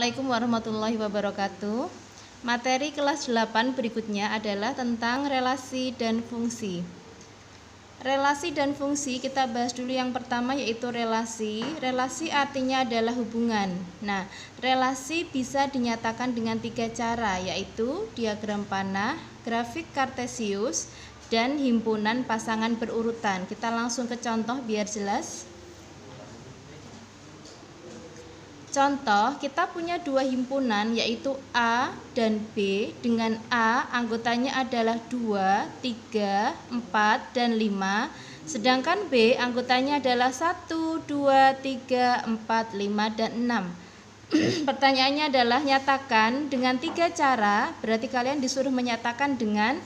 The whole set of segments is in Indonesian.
Assalamualaikum warahmatullahi wabarakatuh. Materi kelas 8 berikutnya adalah tentang relasi dan fungsi. Relasi dan fungsi kita bahas dulu yang pertama, yaitu relasi. Relasi artinya adalah hubungan. Nah, relasi bisa dinyatakan dengan 3 cara, yaitu diagram panah, grafik kartesius, dan himpunan pasangan berurutan. Kita langsung ke contoh biar jelas. Contoh, kita punya 2 himpunan, yaitu A dan B. Dengan A, anggotanya adalah 2, 3, 4, dan 5. Sedangkan B, anggotanya adalah 1, 2, 3, 4, 5, dan 6. Pertanyaannya adalah nyatakan dengan 3 cara, berarti kalian disuruh menyatakan dengan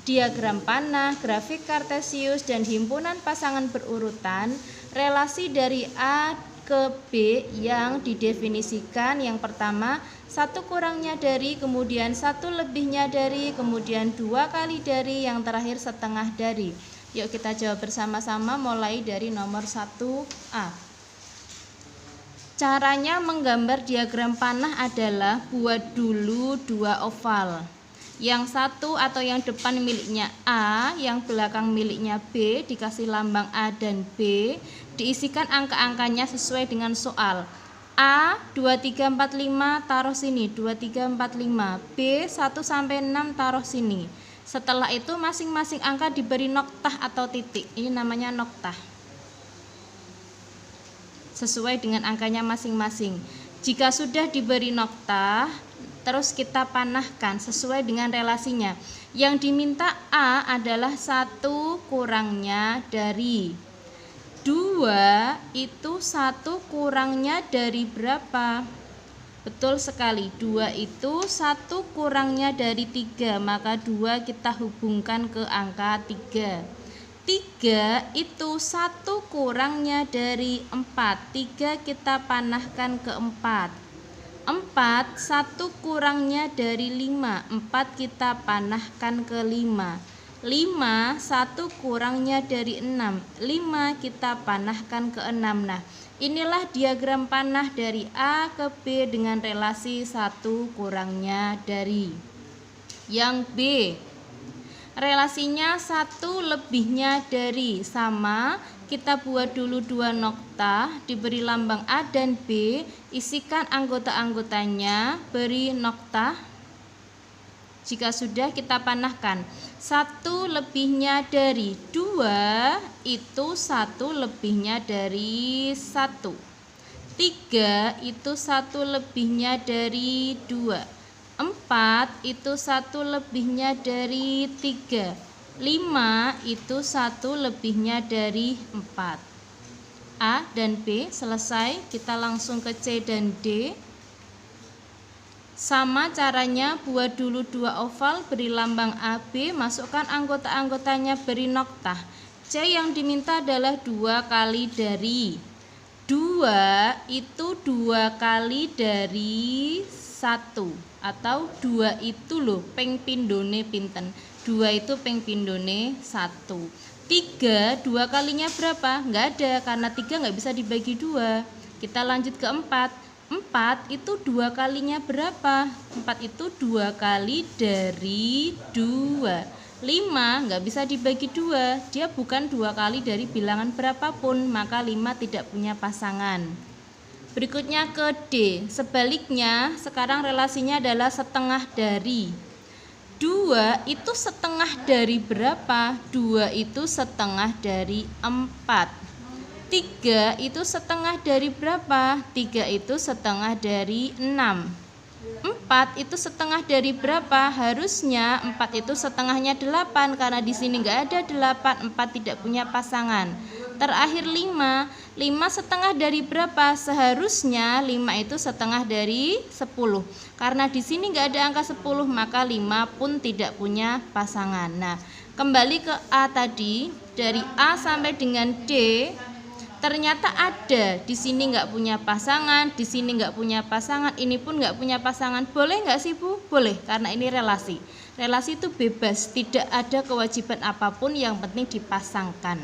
diagram panah, grafik kartesius, dan himpunan pasangan berurutan relasi dari A ke B yang didefinisikan. Yang pertama 1 kurangnya dari, kemudian 1 lebihnya dari, kemudian 2 kali dari, yang terakhir setengah dari. Yuk kita jawab bersama-sama mulai dari nomor 1A. Caranya menggambar diagram panah adalah buat dulu 2 oval. Yang satu atau yang depan miliknya A, yang belakang miliknya B, dikasih lambang A dan B, diisikan angka-angkanya sesuai dengan soal. A 2, 3, 4, 5 taruh sini, 2, 3, 4, 5. B 1 sampai 6 taruh sini. Setelah itu masing-masing angka diberi noktah atau titik. Ini namanya noktah, sesuai dengan angkanya masing-masing. Jika sudah diberi noktah, terus kita panahkan sesuai dengan relasinya. Yang diminta A adalah 1 kurangnya dari. 2 itu 1 kurangnya dari berapa? Betul sekali, 2 itu 1 kurangnya dari 3, maka 2 kita hubungkan ke angka 3. 3 itu 1 kurangnya dari 4, 3 kita panahkan ke 4. 4 1 kurangnya dari 5, 4 kita panahkan ke 5. 5 1 kurangnya dari 6, 5 kita panahkan ke 6. Nah, inilah diagram panah dari A ke B dengan relasi 1 kurangnya dari. Yang B, relasinya 1 lebihnya dari, sama. Kita buat dulu 2 noktah, diberi lambang A dan B, isikan anggota-anggotanya, beri noktah. Jika sudah, kita panahkan. 1 lebihnya dari 2 itu 1 lebihnya dari 1. 3 itu 1 lebihnya dari 2. 4 itu 1 lebihnya dari 3. 5 itu 1 lebihnya dari 4. A dan B selesai. Kita langsung ke C dan D. Sama caranya, buat dulu 2 oval, beri lambang AB, masukkan anggota-anggotanya, beri noktah. C yang diminta adalah 2 kali dari. 2 itu 2 kali dari 1, atau 2 itu loh ping pindone pinten. 2 itu ping pindone 1. 3 2 kalinya berapa? Enggak ada, karena 3 enggak bisa dibagi 2. Kita lanjut ke 4. 4 itu 2 kalinya berapa? 4 itu 2 kali dari 2. 5 nggak bisa dibagi 2, dia bukan 2 kali dari bilangan berapapun, maka 5 tidak punya pasangan. Berikutnya ke D. Sebaliknya, sekarang relasinya adalah setengah dari. 2 itu setengah dari berapa? 2 itu setengah dari 4. 3 itu setengah dari berapa? 3 itu setengah dari 6. 4 itu setengah dari berapa? Harusnya 4 itu setengahnya 8, karena di sini enggak ada 8, 4 tidak punya pasangan. Terakhir 5. 5 setengah dari berapa? Seharusnya 5 itu setengah dari 10. Karena di sini enggak ada angka 10, maka 5 pun tidak punya pasangan. Nah, kembali ke A tadi, dari A sampai dengan D. Ternyata ada, di sini nggak punya pasangan, di sini nggak punya pasangan, ini pun nggak punya pasangan. Boleh nggak sih Bu? Boleh, karena ini relasi. Relasi itu bebas, tidak ada kewajiban apapun, yang penting dipasangkan.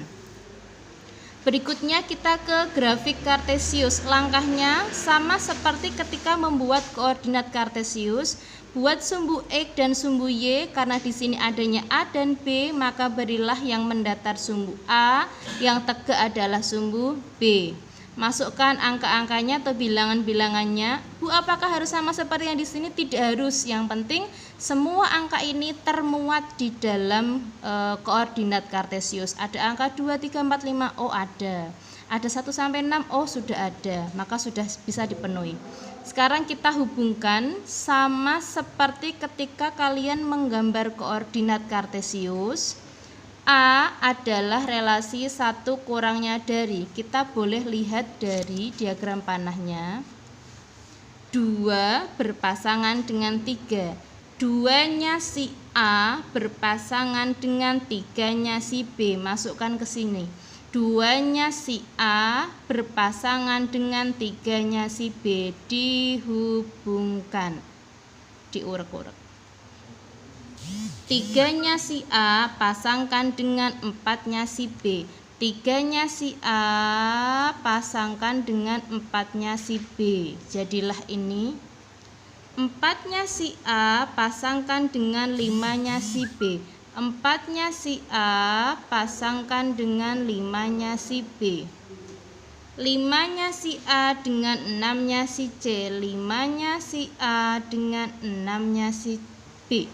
Berikutnya kita ke grafik kartesius. Langkahnya sama seperti ketika membuat koordinat kartesius. Buat sumbu X dan sumbu Y, karena di sini adanya A dan B, maka berilah yang mendatar sumbu A, yang tegak adalah sumbu B. Masukkan angka-angkanya atau bilangan-bilangannya. Bu, apakah harus sama seperti yang di sini? Tidak harus. Yang penting semua angka ini termuat di dalam koordinat kartesius. Ada angka 2, 3, 4, 5, oh ada. Ada 1 sampai 6, oh sudah ada. Maka sudah bisa dipenuhi. Sekarang kita hubungkan sama seperti ketika kalian menggambar koordinat kartesius. A adalah relasi 1 kurangnya dari. Kita boleh lihat dari diagram panahnya. 2 berpasangan dengan 3. 2-nya si A berpasangan dengan 3-nya si B. Masukkan ke sini. 2-nya si A berpasangan dengan 3-nya si B. Dihubungkan. Diurek-urek. 3-nya si A pasangkan dengan 4-nya si B. 3-nya si A pasangkan dengan 4-nya si B. Jadilah ini. 4-nya si A pasangkan dengan 5-nya si B. 4-nya si A pasangkan dengan 5-nya si B. 5-nya si A dengan 6-nya si C. 5-nya si A dengan 6-nya si B.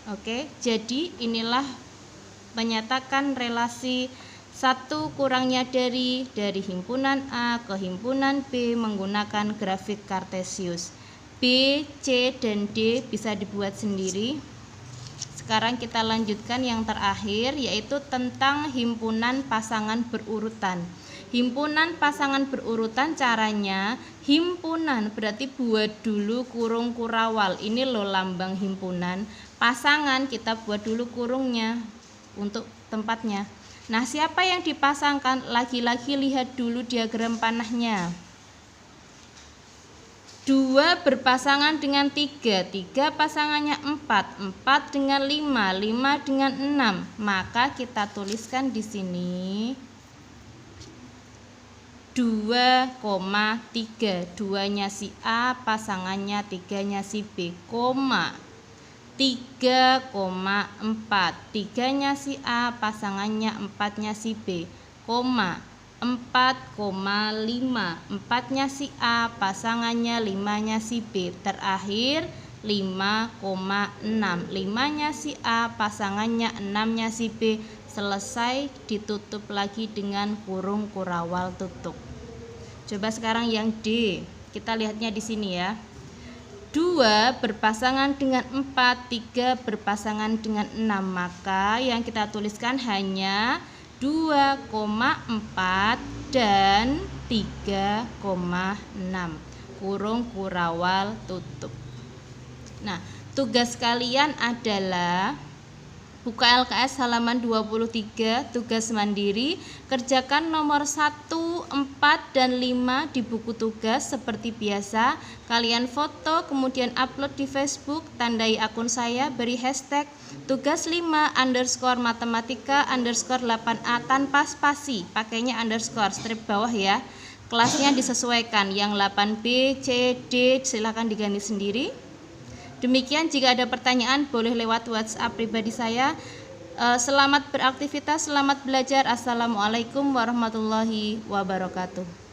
Oke, jadi inilah menyatakan relasi 1 kurangnya dari himpunan A ke himpunan B menggunakan grafik kartesius. B, C, dan D bisa dibuat sendiri. Sekarang kita lanjutkan yang terakhir, yaitu tentang himpunan pasangan berurutan. Himpunan pasangan berurutan caranya, himpunan berarti buat dulu kurung kurawal. Ini loh lambang himpunan. Pasangan kita buat dulu kurungnya untuk tempatnya. Nah, siapa yang dipasangkan? Lagi-lagi lihat dulu diagram panahnya. 2 berpasangan dengan 3. 3 pasangannya 4. 4 dengan 5. 5 dengan 6. Maka kita tuliskan di sini 2,3. 2-nya si A pasangannya 3-nya si B, 3,4. 3-nya si A pasangannya 4-nya si B, 4,5. 4-nya si A pasangannya 5-nya si B. Terakhir 5,6. 5-nya si A pasangannya 6-nya si B. Selesai, ditutup lagi dengan kurung kurawal tutup. Coba sekarang yang D. Kita lihatnya di sini ya. 2 berpasangan dengan 4, 3 berpasangan dengan 6. Maka yang kita tuliskan hanya 2,4 dan 3,6. Kurung kurawal tutup. Nah, tugas kalian adalah buka LKS halaman 23, tugas mandiri, kerjakan nomor 1, 4, dan 5 di buku tugas seperti biasa. Kalian foto, kemudian upload di Facebook, tandai akun saya, beri hashtag tugas 5 _matematika _8A tanpa spasi, pakainya underscore, strip bawah ya. Kelasnya disesuaikan, yang 8B, C, D silakan diganti sendiri. Demikian, jika ada pertanyaan boleh lewat WhatsApp pribadi saya. Selamat beraktivitas, selamat belajar. Assalamualaikum warahmatullahi wabarakatuh.